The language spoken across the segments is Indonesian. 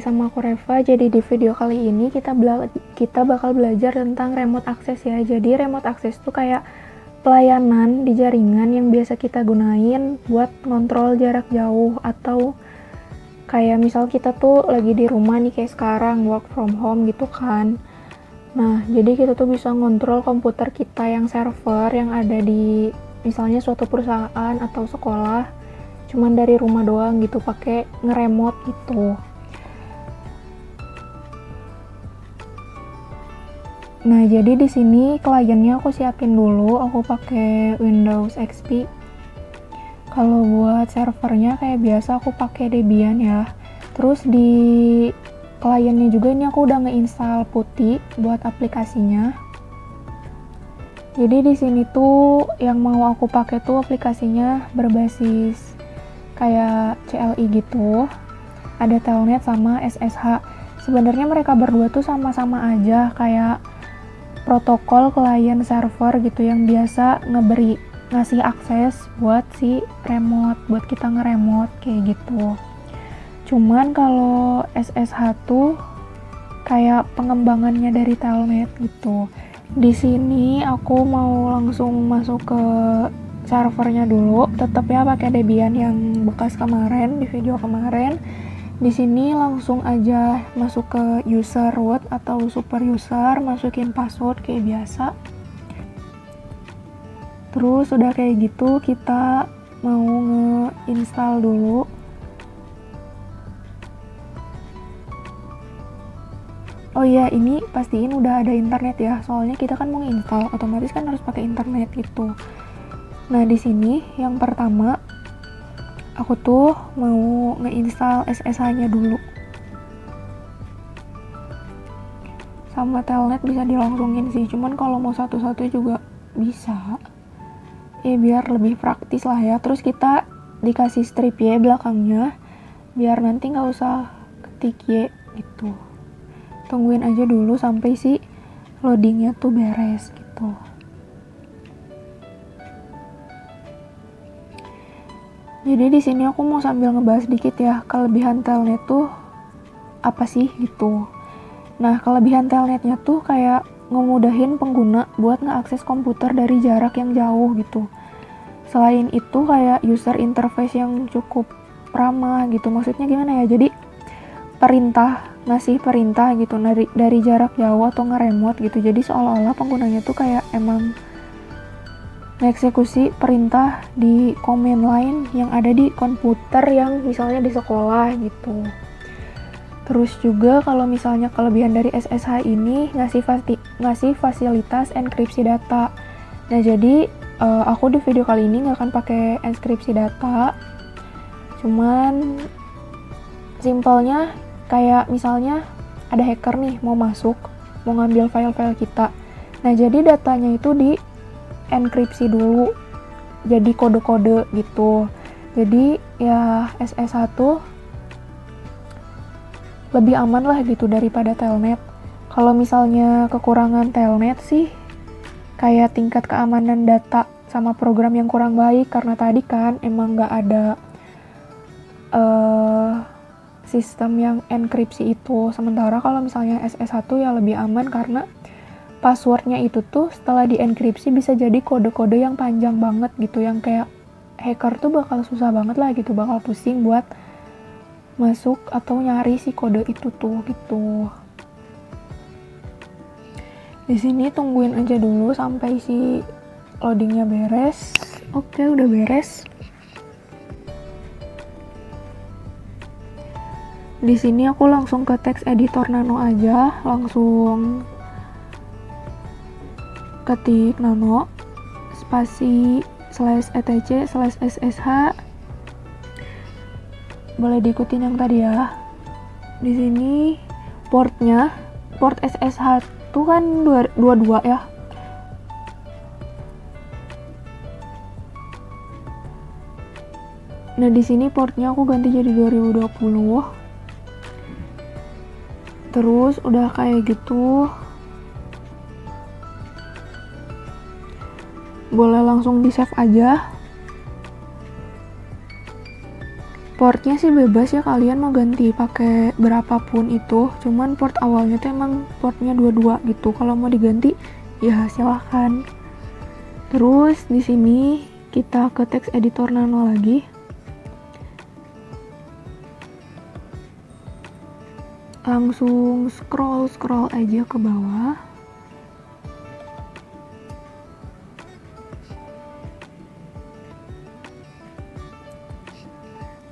sama aku Reva. Jadi di video kali ini kita bakal belajar tentang remote access ya. Jadi remote access tuh kayak pelayanan di jaringan yang biasa kita gunain buat ngontrol jarak jauh, atau kayak misal kita tuh lagi di rumah nih kayak sekarang work from home gitu kan. Nah, jadi kita tuh bisa ngontrol komputer kita yang server yang ada di misalnya suatu perusahaan atau sekolah, cuman dari rumah doang gitu, pakai ngeremote gitu. Nah, jadi di sini kliennya aku siapin dulu, aku pakai Windows XP. Kalau buat servernya kayak biasa aku pakai Debian ya. Terus di kliennya juga ini aku udah ngeinstall Putty buat aplikasinya. Jadi di sini tuh yang mau aku pakai tuh aplikasinya berbasis kayak CLI gitu, ada Telnet sama SSH. Sebenarnya mereka berdua tuh sama-sama aja kayak protokol klien server gitu yang biasa ngasih akses buat si remote, buat kita ngeremote kayak gitu. Cuman kalau SSH tuh kayak pengembangannya dari Telnet gitu. Di sini aku mau langsung masuk ke servernya dulu, tetap ya pakai Debian yang bekas kemarin di video kemarin. Di sini langsung aja masuk ke user root atau super user, masukin password kayak biasa. Terus udah kayak gitu kita mau nge-install dulu. Oh iya, ini pastiin udah ada internet ya, soalnya kita kan mau nge-install, otomatis kan harus pakai internet gitu. Nah, di sini yang pertama aku tuh mau nge-install SSH-nya dulu. Sama Telnet bisa dilangsungin sih, cuman kalau mau satu-satu juga bisa. Biar lebih praktis lah ya. Terus kita dikasih strip Y belakangnya, biar nanti nggak usah ketik Y gitu. Tungguin aja dulu sampai si loadingnya tuh beres gitu. Jadi di sini aku mau sambil ngebahas dikit ya, kelebihan Telnet tuh apa sih gitu. Nah, kelebihan Telnetnya tuh kayak ngemudahin pengguna buat ngeakses komputer dari jarak yang jauh gitu. Selain itu kayak user interface yang cukup ramah gitu. Maksudnya gimana ya? Jadi ngasih perintah gitu dari jarak jauh atau ngeremote gitu. Jadi seolah-olah penggunanya tuh kayak emang ngeksekusi perintah di command line yang ada di komputer yang misalnya di sekolah gitu. Terus juga kalau misalnya kelebihan dari SSH ini ngasih fasilitas enkripsi data. Nah, jadi aku di video kali ini nggak akan pakai enkripsi data. Cuman simpelnya kayak misalnya ada hacker nih mau masuk, mau ngambil file-file kita. Nah, jadi datanya itu di enkripsi dulu jadi kode-kode gitu. Jadi ya SSH tuh lebih aman lah gitu daripada Telnet. Kalau misalnya kekurangan Telnet sih kayak tingkat keamanan data sama program yang kurang baik, karena tadi kan emang nggak ada sistem yang enkripsi itu. Sementara kalau misalnya SSH tuh ya lebih aman karena passwordnya itu tuh setelah dienkripsi bisa jadi kode-kode yang panjang banget gitu, yang kayak hacker tuh bakal susah banget lah gitu, bakal pusing buat masuk atau nyari si kode itu tuh gitu. Di sini tungguin aja dulu sampai si loadingnya beres. Oke, udah beres. Di sini aku langsung ke text editor Nano aja, langsung ketik nano spasi /etc/ssh. Boleh diikutin yang tadi ya. Di sini port SSH tuh kan 22 ya. Nah, di sini portnya aku ganti jadi 2020. Terus udah kayak gitu, boleh langsung di save aja. Portnya sih bebas ya, kalian mau ganti pakai berapapun itu, cuman port awalnya tuh emang portnya 22 gitu. Kalau mau diganti ya silahkan. Terus di sini kita ke text editor nano lagi. Langsung scroll aja ke bawah.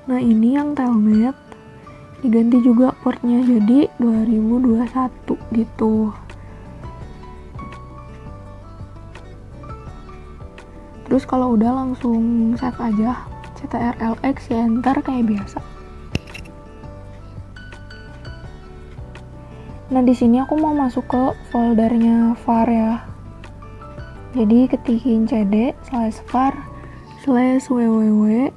Nah, ini yang telnet diganti juga portnya jadi 2021 gitu. Terus kalau udah langsung save aja, ctrlx ya enter kayak biasa. Nah, di sini aku mau masuk ke foldernya var ya. Jadi ketikin cd/var/www.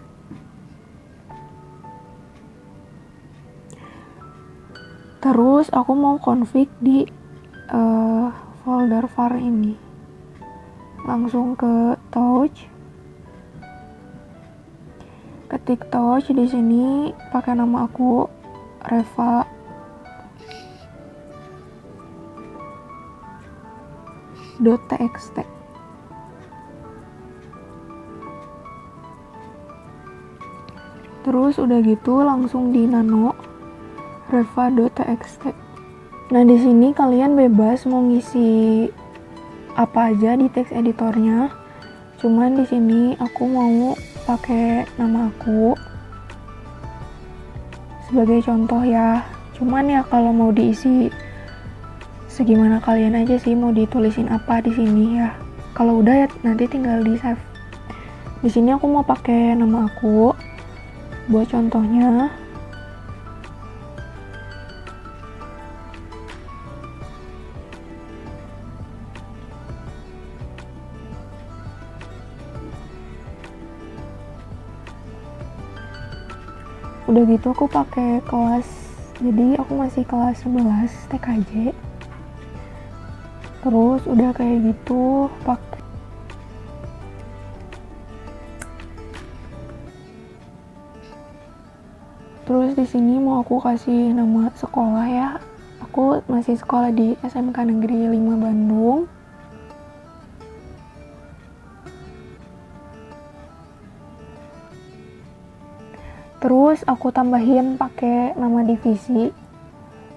Terus aku mau config di folder var ini. Langsung ke touch. Ketik touch di sini pakai nama aku Reva. .txt. Terus udah gitu langsung di nano reva.txt. Nah, di sini kalian bebas mau ngisi apa aja di text editornya. Cuman di sini aku mau pakai nama aku sebagai contoh ya. Cuman ya kalau mau diisi segimana kalian aja sih, mau ditulisin apa di sini ya. Kalau udah ya nanti tinggal di save. Di sini aku mau pakai nama aku buat contohnya. Udah gitu aku pakai kelas, jadi aku masih kelas 11 TKJ. Terus udah kayak gitu pakai. Terus di sini mau aku kasih nama sekolah ya. Aku masih sekolah di SMK Negeri 5 Bandung. Terus aku tambahin pakai nama divisi.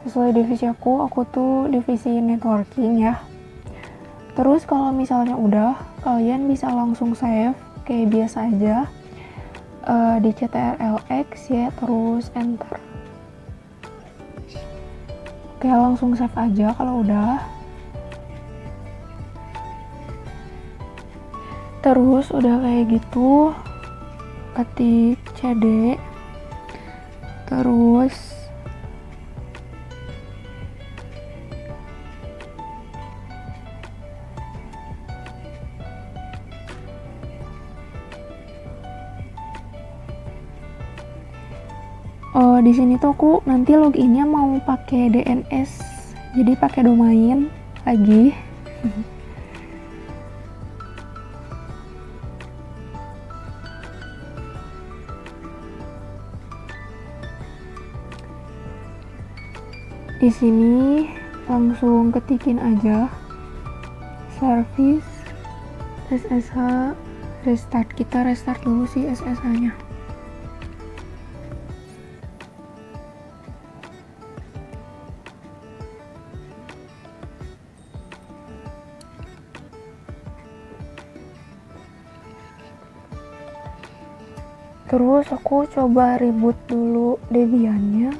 Sesuai divisi aku tuh divisi networking ya. Terus kalau misalnya udah, kalian bisa langsung save kayak biasa aja. Di ctrlx ya, terus enter. Oke, langsung save aja kalau udah. Terus udah kayak gitu, ketik cd, terus di sini tuh aku nanti loginnya mau pakai DNS, jadi pakai domain lagi. Di sini langsung ketikin aja service SSH restart. Kita restart dulu sih SSH-nya. Terus aku coba reboot dulu Debian-nya.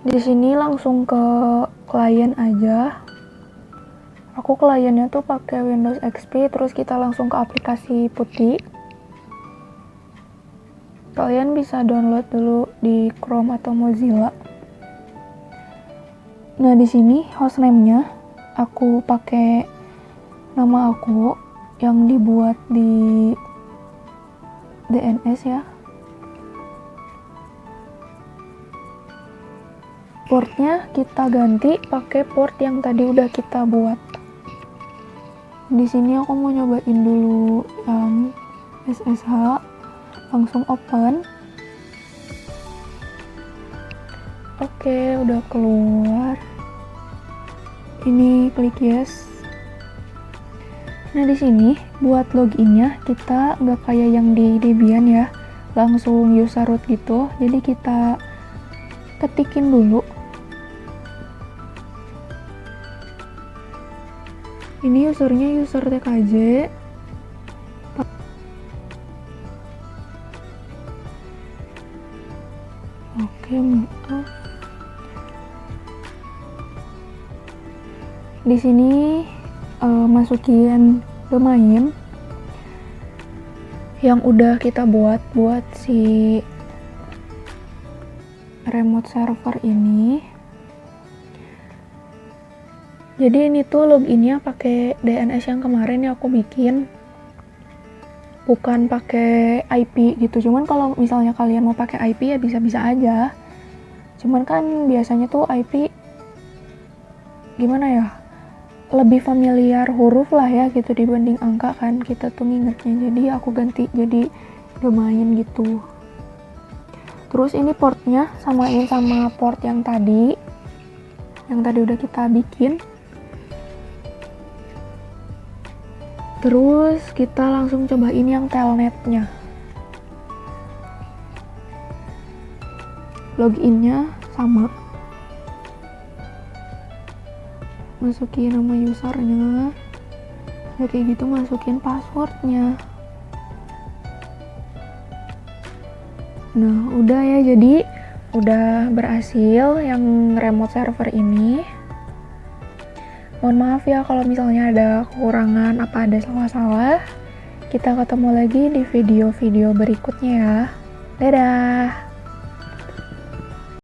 Di sini langsung ke klien aja. Aku kliennya tuh pakai Windows XP, terus kita langsung ke aplikasi putih. Kalian bisa download dulu di Chrome atau Mozilla. Nah, di sini hostname-nya aku pakai nama aku yang dibuat di DNS ya. Portnya kita ganti pakai port yang tadi udah kita buat. Di sini aku mau nyobain dulu yang SSH, langsung open. Oke, udah keluar. Ini klik yes. Nah, di sini buat loginnya kita nggak kayak yang di Debian ya, langsung user root gitu. Jadi kita ketikin dulu. Ini usernya user TKJ. Oke, maaf. Di sini masukin domain yang udah kita buat si remote server ini. Jadi ini tuh loginnya pakai DNS yang kemarin yang aku bikin, bukan pakai IP gitu. Cuman kalau misalnya kalian mau pakai IP ya bisa-bisa aja. Cuman kan biasanya tuh IP gimana ya, lebih familiar huruf lah ya gitu dibanding angka kan, kita tuh ngingetnya. Jadi aku ganti jadi domain gitu. Terus ini portnya samain sama port yang tadi udah kita bikin. Terus kita langsung cobain yang telnetnya. Loginnya sama, masukin nama usernya, ya kayak gitu, masukin passwordnya. Nah, udah ya, jadi udah berhasil yang remote server ini. Mohon maaf ya kalau misalnya ada kekurangan, apa ada salah-salah. Kita ketemu lagi di video-video berikutnya ya. Dadah!